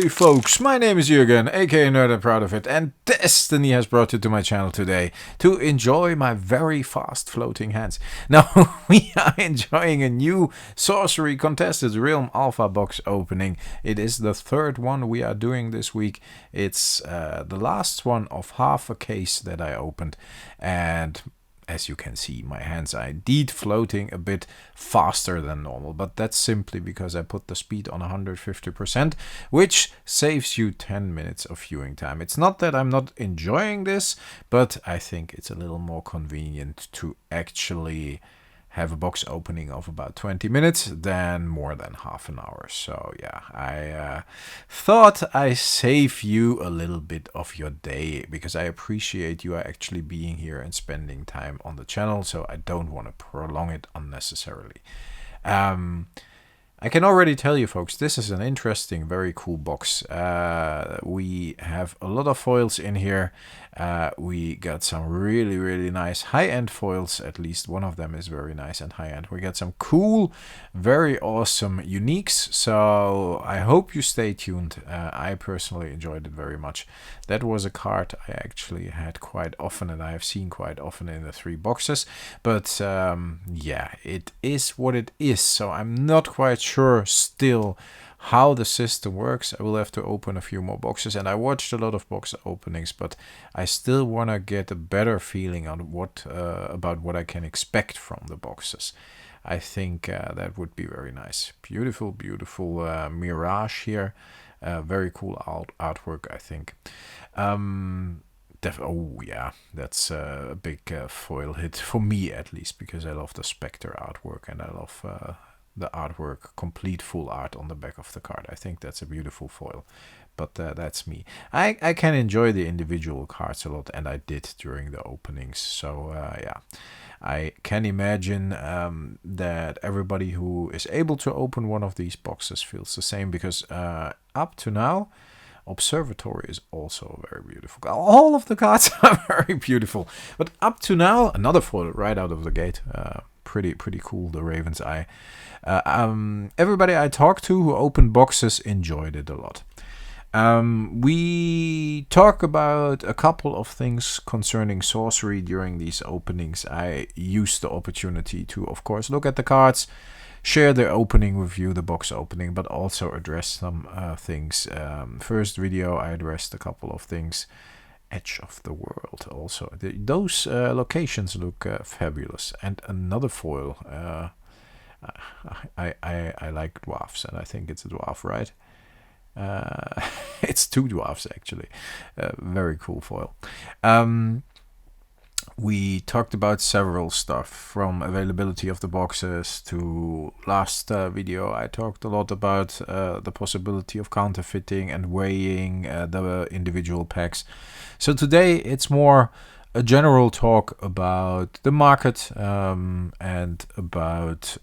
Hey folks, my name is Jürgen, aka Nerd and Proud of It, and Destiny has brought you to my channel today to enjoy my very fast floating hands. Now, we are enjoying a new Sorcery TCG Alpha box opening. It is the third one we are doing this week. It's the last one of half a case that I opened, and as you can see, my hands are indeed floating a bit faster than normal, but that's simply because I put the speed on 150%, which saves you 10 minutes of viewing time. It's not that I'm not enjoying this, but I think it's a little more convenient to actually have a box opening of about 20 minutes than more than half an hour. So yeah, I thought I save you a little bit of your day, because I appreciate you are actually being here and spending time on the channel, so I don't want to prolong it unnecessarily. I can already tell you folks, this is an interesting, very cool box. We have a lot of foils in here. We got some really nice high-end foils. At least one of them is very nice and high-end. We got some cool, very awesome uniques. So I hope you stay tuned. I personally enjoyed it very much. That was a card I actually had quite often, and I have seen quite often in the 3 boxes. But yeah, it is what it is. So I'm not quite sure still how the system works. I will have to open a few more boxes, and I watched a lot of box openings, but I still want to get a better feeling on what about what I can expect from the boxes. I think that would be very nice. Beautiful mirage here. Very cool artwork, I think. Oh yeah, that's a big foil hit for me, at least, because I love the Spectre artwork, and I love the artwork, complete full art on the back of the card. I think that's a beautiful foil, but that's me. I can enjoy the individual cards a lot, and I did during the openings. So yeah, I can imagine that everybody who is able to open one of these boxes feels the same, because up to now, Observatory is also very beautiful. All of the cards are very beautiful, but up to now, another foil right out of the gate. Pretty cool, the Raven's Eye. Everybody I talked to who opened boxes enjoyed it a lot. We talk about a couple of things concerning sorcery during these openings. I used the opportunity to, of course, look at the cards, share the opening with you, the box opening, but also address some things. First video, I addressed a couple of things. Edge of the World also. Those locations look fabulous. And another foil. I like dwarfs, and I think it's a dwarf, right? It's 2 dwarfs, actually. Very cool foil. We talked about several stuff, from availability of the boxes to last video. I talked a lot about the possibility of counterfeiting and weighing the individual packs. So today it's more a general talk about the market and about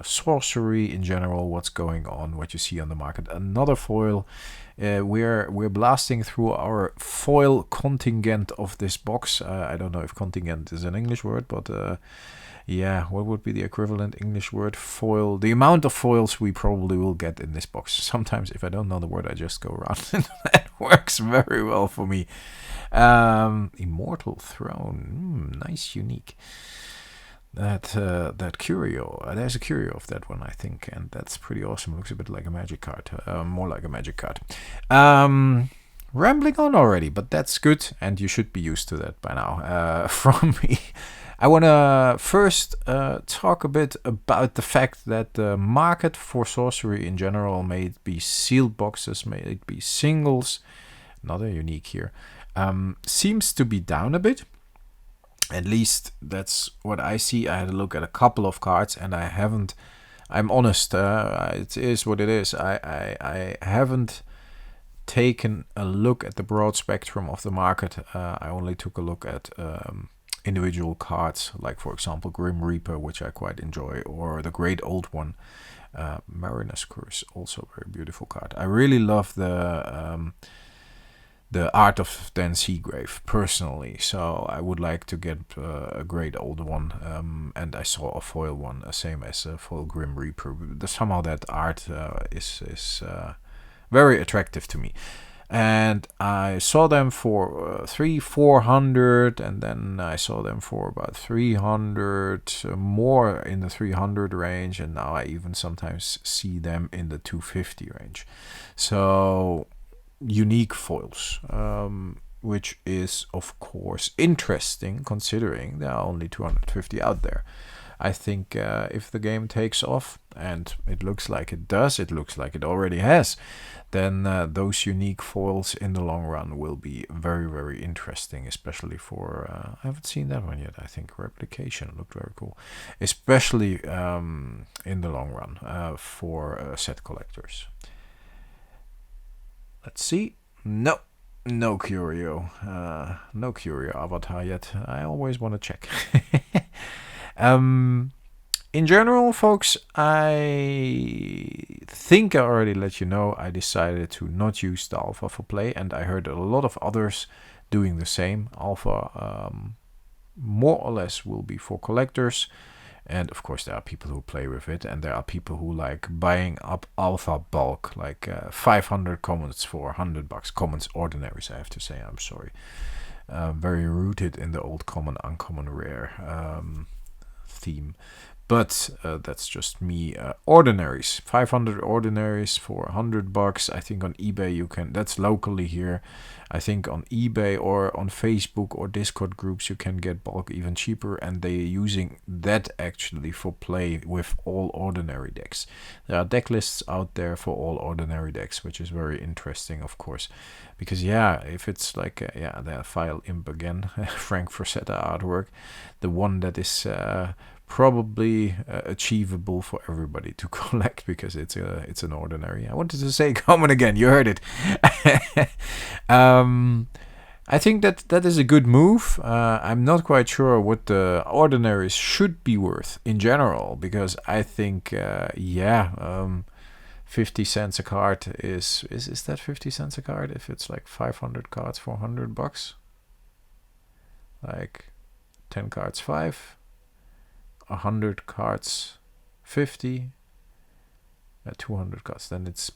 sorcery in general, what's going on, what you see on the market. Another foil. We're blasting through our foil contingent of this box. I don't know if contingent is an English word, but yeah, what would be the equivalent English word? Foil. The amount of foils we probably will get in this box. Sometimes if I don't know the word, I just go around, and that works very well for me. Immortal Throne. Nice, unique. That curio, there's a curio of that one, I think, and that's pretty awesome. Looks a bit like a magic card, more like a magic card. Rambling on already, but that's good, and you should be used to that by now. From me, I want to first talk a bit about the fact that the market for sorcery in general, may it be sealed boxes, may it be singles, another unique here, seems to be down a bit. At least that's what I see. I had a look at a couple of cards, and I'm honest, it is what it is. I haven't taken a look at the broad spectrum of the market. I only took a look at individual cards, like for example Grim Reaper, which I quite enjoy, or the Great Old One. Mariner's Curse, also a very beautiful card. I really love the Art of Dan Seagrave personally, so I would like to get a Great Old One, and I saw a foil one, same as a foil Grim Reaper. Somehow that art is very attractive to me. And I saw them for 400, and then I saw them for about 300, more in the 300 range, and now I even sometimes see them in the 250 range. So unique foils, which is of course interesting considering there are only 250 out there. I think if the game takes off, and it looks like it does, it looks like it already has, then those unique foils in the long run will be very, very interesting, especially for, I haven't seen that one yet, I think Replication looked very cool, especially in the long run for set collectors. Let's see. No Curio. No Curio avatar yet. I always want to check. In general, folks, I think I already let you know I decided to not use the alpha for play, and I heard a lot of others doing the same. Alpha more or less will be for collectors, and of course there are people who play with it, and there are people who like buying up alpha bulk, like 500 commons for $100. Commons, ordinaries, I have to say, I'm sorry. Very rooted in the old common, uncommon, rare theme. But that's just me. Ordinaries, 500 ordinaries for $100. I think on eBay you can, that's locally here. I think on eBay or on Facebook or Discord groups you can get bulk even cheaper, and they're using that actually for play with all ordinary decks. There are deck lists out there for all ordinary decks, which is very interesting, of course, because yeah, if it's like the file imp again, Frank Frazetta artwork, the one that is probably achievable for everybody to collect, because it's an ordinary. I wanted to say common again, you heard it. I think that is a good move. I'm not quite sure what the ordinaries should be worth in general, because I think 50 cents a card is that 50 cents a card if it's like 500 cards for $100? Like 10 cards 5, 100 cards 50, 200 cards, then it's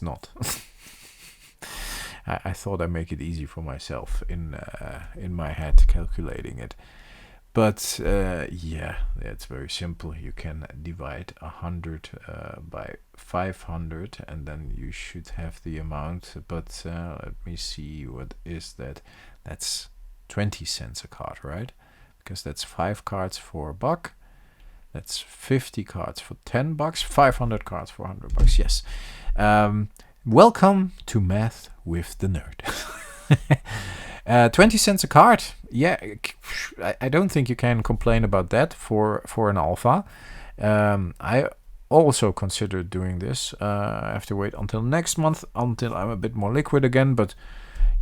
not. I thought I make it easy for myself in my head calculating it, but it's very simple. You can divide 100 by 500, and then you should have the amount. But let me see, what is that? That's 20 cents a card, right? Because that's 5 cards for $1. That's 50 cards for $10. 500 cards for $100. Yes. Welcome to Math with the Nerd. 20 cents a card. Yeah, I don't think you can complain about that for an alpha. I also considered doing this. I have to wait until next month until I'm a bit more liquid again, but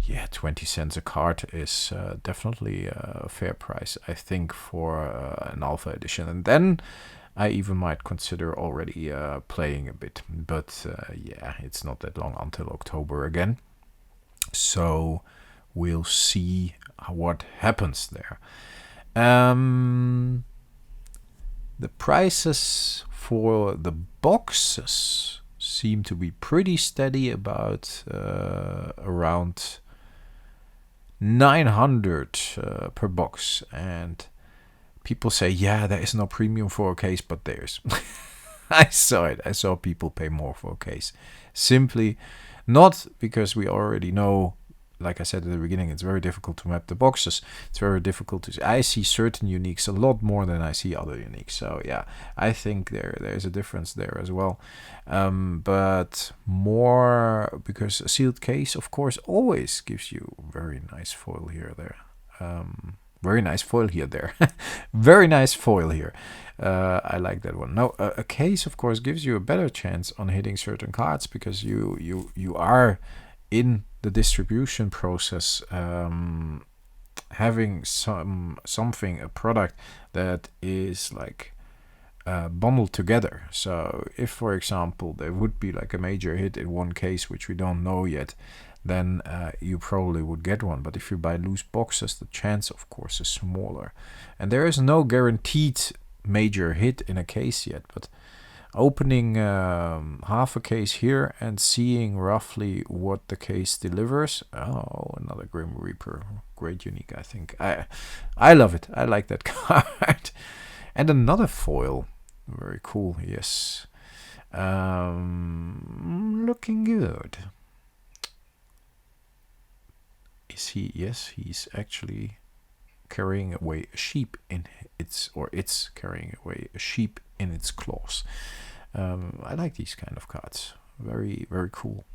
yeah, 20 cents a card is definitely a fair price, I think, for an alpha edition. And then I even might consider already playing a bit. But it's not that long until October again. So we'll see what happens there. The prices for the boxes seem to be pretty steady, about around 900 per box, and people say, yeah, there is no premium for a case, but there's. I saw it. I saw people pay more for a case. Simply not because we already know, like I said at the beginning, it's very difficult to map the boxes. It's very difficult to see. I see certain uniques a lot more than I see other uniques. So yeah, I think there's a difference there as well. But more because a sealed case, of course, always gives you very nice foil here, there. Very nice foil here, there. Very nice foil here. I like that one. Now, a case, of course, gives you a better chance on hitting certain cards, because you are in the distribution process, having a product that is like bundled together. So if, for example, there would be like a major hit in one case, which we don't know yet, then you probably would get one. But if you buy loose boxes, the chance, of course, is smaller. And there is no guaranteed major hit in a case yet, but opening half a case here and seeing roughly what the case delivers. Oh, another Grim Reaper. Great unique, I think. I love it. I like that card. And another foil. Very cool, yes. Looking good. Is he? Yes, he's actually carrying away a sheep in its, or it's carrying away a sheep in its claws. I like these kind of cards. Very, very cool.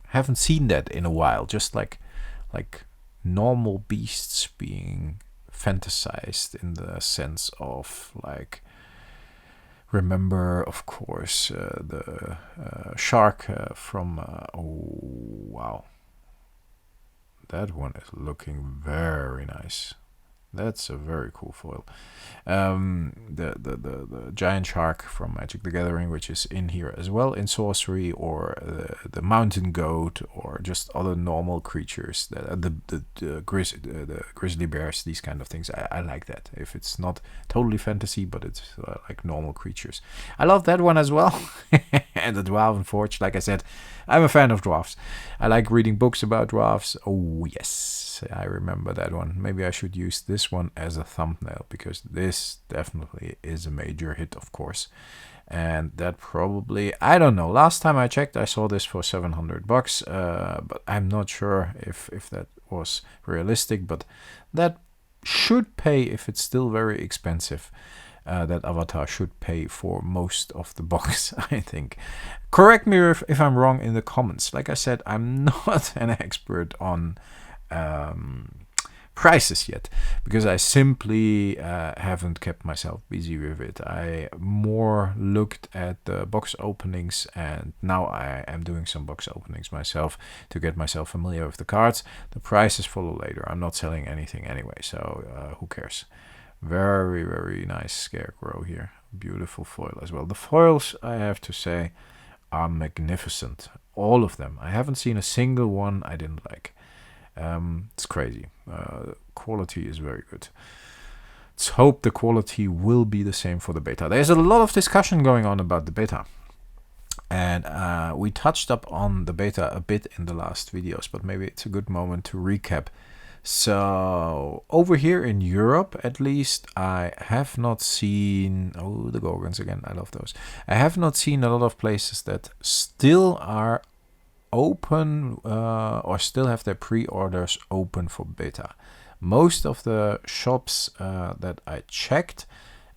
Haven't seen that in a while. Just like normal beasts being fantasized in the sense of like, remember, of course, the shark from. Oh wow, that one is looking very nice. That's a very cool foil. The giant shark from Magic the Gathering, which is in here as well in Sorcery, or the mountain goat, or just other normal creatures. The grizzly bears, these kind of things. I like that. If it's not totally fantasy, but it's like normal creatures. I love that one as well. And the Dwarven Forge, like I said, I'm a fan of dwarves. I like reading books about dwarves. Oh yes, I remember that one. Maybe I should use this one as a thumbnail, because this definitely is a major hit, of course. And that probably, I don't know, last time I checked I saw this for $700, but I'm not sure if that was realistic, but that should pay if it's still very expensive. That avatar should pay for most of the box, I think. Correct me if I'm wrong in the comments. Like I said, I'm not an expert on prices yet, because I simply haven't kept myself busy with it. I more looked at the box openings, and now I am doing some box openings myself to get myself familiar with the cards. The prices follow later. I'm not selling anything anyway, so who cares? Very, very nice Scarecrow here. Beautiful foil as well. The foils, I have to say, are magnificent. All of them. I haven't seen a single one I didn't like. It's crazy. Quality is very good. Let's hope the quality will be the same for the beta. There's a lot of discussion going on about the beta. And we touched up on the beta a bit in the last videos, but maybe it's a good moment to recap. So over here in Europe, at least, I have not seen, oh, the Gorgons again, I love those. I have not seen a lot of places that still are open or still have their pre-orders open for beta. Most of the shops that I checked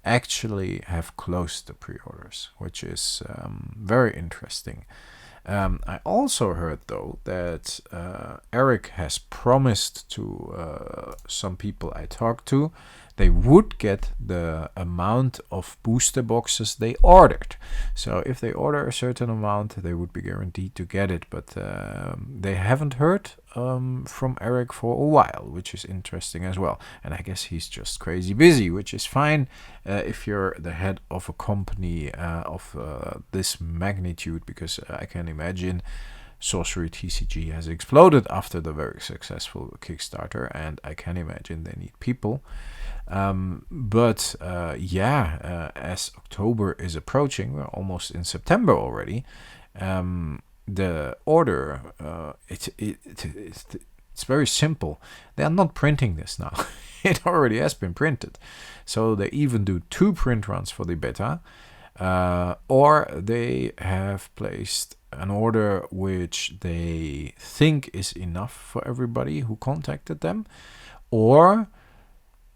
actually have closed the pre-orders, which is very interesting. I also heard, though, that Eric has promised to some people I talked to, they would get the amount of booster boxes they ordered. So if they order a certain amount, they would be guaranteed to get it. But they haven't heard from Eric for a while, which is interesting as well. And I guess he's just crazy busy, which is fine if you're the head of a company of this magnitude, because I can imagine Sorcery TCG has exploded after the very successful Kickstarter, and I can imagine they need people. But as October is approaching, we're almost in September already. The order, it's very simple. They are not printing this now. It already has been printed. So they even do 2 print runs for the beta, or they have placed an order which they think is enough for everybody who contacted them, or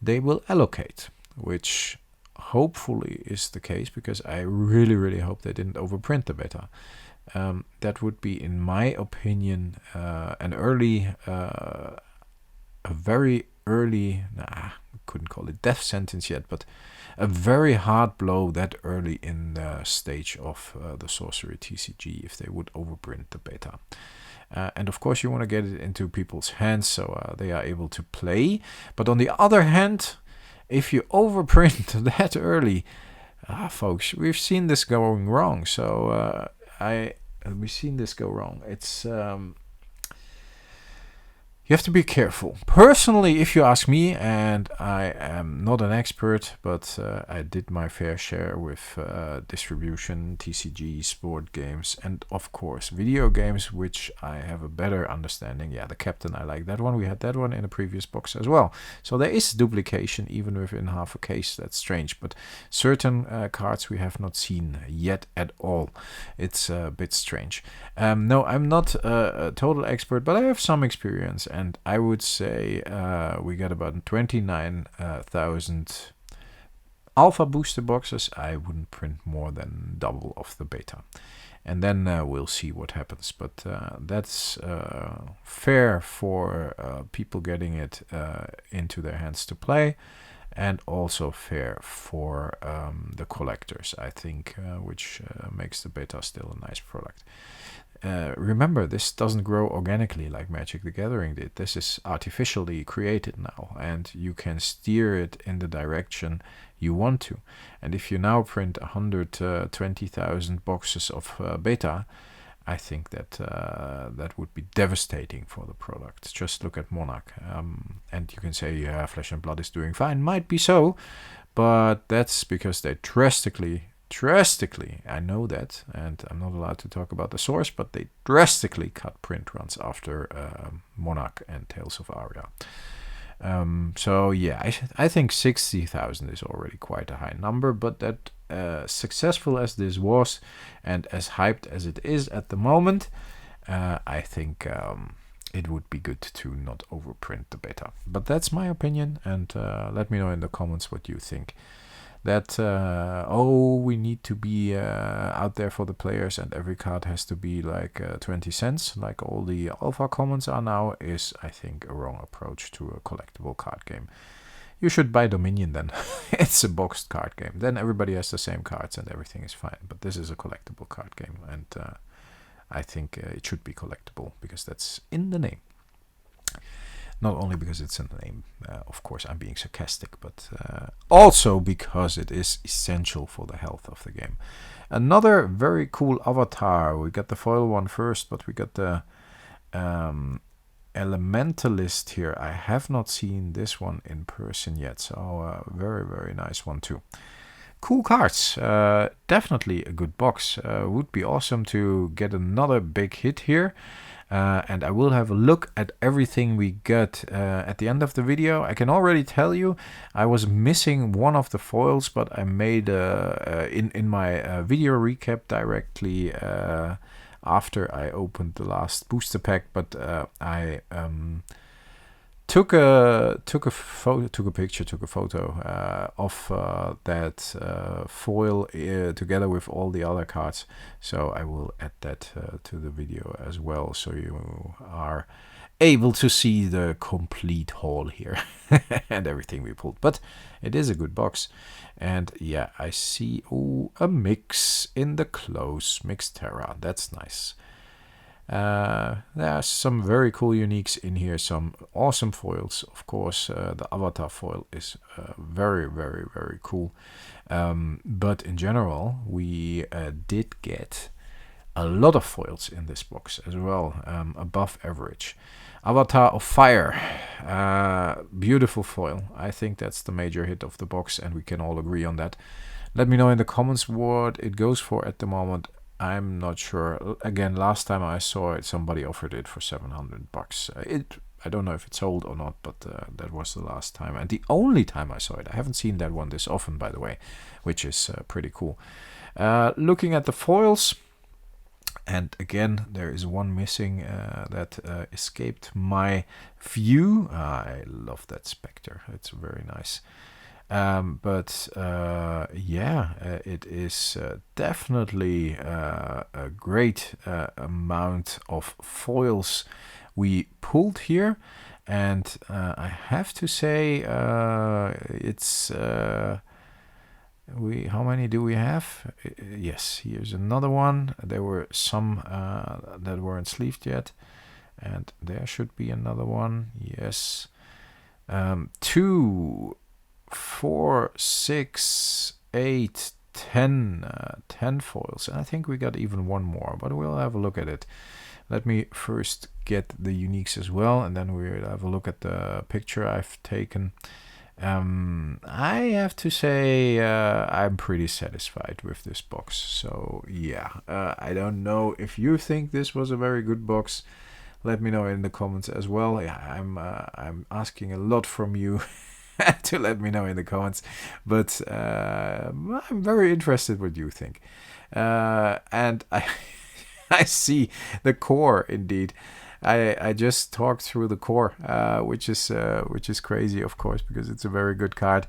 they will allocate, which hopefully is the case, because I really, really hope they didn't overprint the beta. That would be, in my opinion, a very early, I couldn't call it death sentence yet, but a very hard blow that early in the stage of the Sorcery TCG if they would overprint the beta. And of course you want to get it into people's hands so they are able to play. But on the other hand, if you overprint that early, folks, we've seen this going wrong. So we've seen this go wrong. It's You have to be careful. Personally, if you ask me, and I am not an expert, but I did my fair share with distribution, TCGs, board games, and of course video games, which I have a better understanding. Yeah, the Captain, I like that one. We had that one in a previous box as well. So there is duplication even within half a case. That's strange, but certain cards we have not seen yet at all. It's a bit strange. No, I'm not a total expert, but I have some experience. And I would say we got about 29,000 alpha booster boxes. I wouldn't print more than double of the beta. And then we'll see what happens. But that's fair for people getting it into their hands to play. And also fair for the collectors, I think, which makes the beta still a nice product. Remember, this doesn't grow organically like Magic the Gathering did. This is artificially created now, and you can steer it in the direction you want to. And if you now print 120,000 boxes of beta, I think that that would be devastating for the product. Just look at Monarch. And you can say, yeah, Flesh and Blood is doing fine. Might be so, but that's because they drastically, I know that, and I'm not allowed to talk about the source, but they drastically cut print runs after Monarch and Tales of Aria. So yeah, I think 60,000 is already quite a high number, but that successful as this was and as hyped as it is at the moment, I think it would be good to not overprint the beta. But that's my opinion, and let me know in the comments what you think. That we need to be out there for the players and every card has to be like 20 cents like all the alpha comments are now, is I think a wrong approach to a collectible card game. You should buy Dominion then. It's a boxed card game. Then everybody has the same cards and everything is fine. But this is a collectible card game, and I think it should be collectible because that's in the name. Not only because it's in the name, of course I'm being sarcastic, but also because it is essential for the health of the game. Another very cool avatar. We got the foil one first, but we got the Elementalist here. I have not seen this one in person yet, so very, very nice one too. Cool cards. Definitely a good box. Would be awesome to get another big hit here. And I will have a look at everything we got at the end of the video. I can already tell you I was missing one of the foils, but I made in my video recap directly after I opened the last booster pack. But I took a photo of that foil together with all the other cards, so I will add that to the video as well, so you are able to see the complete haul here and everything we pulled. But it is a good box, and yeah, I see a mix in the close, mixed Terra. That's nice. There are some very cool uniques in here, some awesome foils. Of course, the avatar foil is very, very, very cool. But in general, we did get a lot of foils in this box as well, above average. Avatar of Fire, beautiful foil. I think that's the major hit of the box, and we can all agree on that. Let me know in the comments what it goes for at the moment. I'm not sure. Again, last time I saw it, somebody offered it for $700. I don't know if it's sold or not, but that was the last time and the only time I saw it. I haven't seen that one this often, by the way, which is pretty cool. Looking at the foils, and again, there is one missing that escaped my view. I love that Spectre. It's very nice. But yeah, it is definitely a great amount of foils we pulled here, and I have to say it's how many do we have? Yes, here's another one. There were some that weren't sleeved yet, and there should be another one. Yes, 2, 4, 6, 8, 10 foils, and I think we got even one more, but we'll have a look at it. Let me first get the uniques as well, and then we'll have a look at the picture I've taken. I have to say I'm pretty satisfied with this box. So yeah, I don't know if you think this was a very good box. Let me know in the comments as well. Yeah, I'm asking a lot from you to let me know in the comments, but I'm very interested what you think. And I see the core indeed. I just talked through the core, which is crazy, of course, because it's a very good card.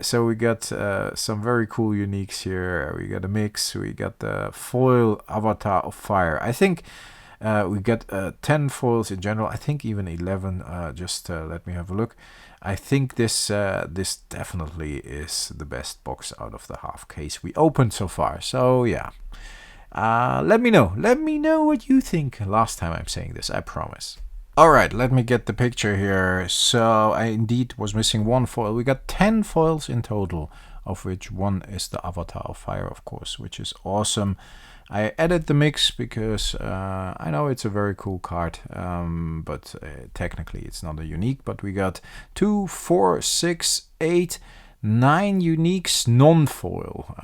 So we got some very cool uniques here. We got a mix. We got the foil Avatar of Fire. I think we got 10 foils in general. I think even 11. Just let me have a look. I think this definitely is the best box out of the half case we opened so far. So yeah. Let me know. Let me know what you think. Last time I'm saying this, I promise. Alright, let me get the picture here. So I indeed was missing one foil. We got 10 foils in total, of which one is the Avatar of Fire, of course, which is awesome. I added the mix because I know it's a very cool card, but technically it's not a unique. But we got 2, 4, 6, 8, 9 uniques non-foil,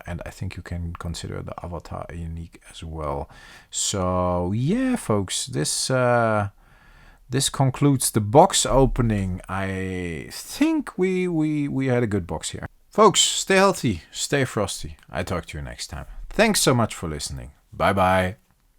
and I think you can consider the Avatar a unique as well. So yeah, folks, this concludes the box opening. I think we had a good box here. Folks, stay healthy, stay frosty. I talk to you next time. Thanks so much for listening. Bye bye.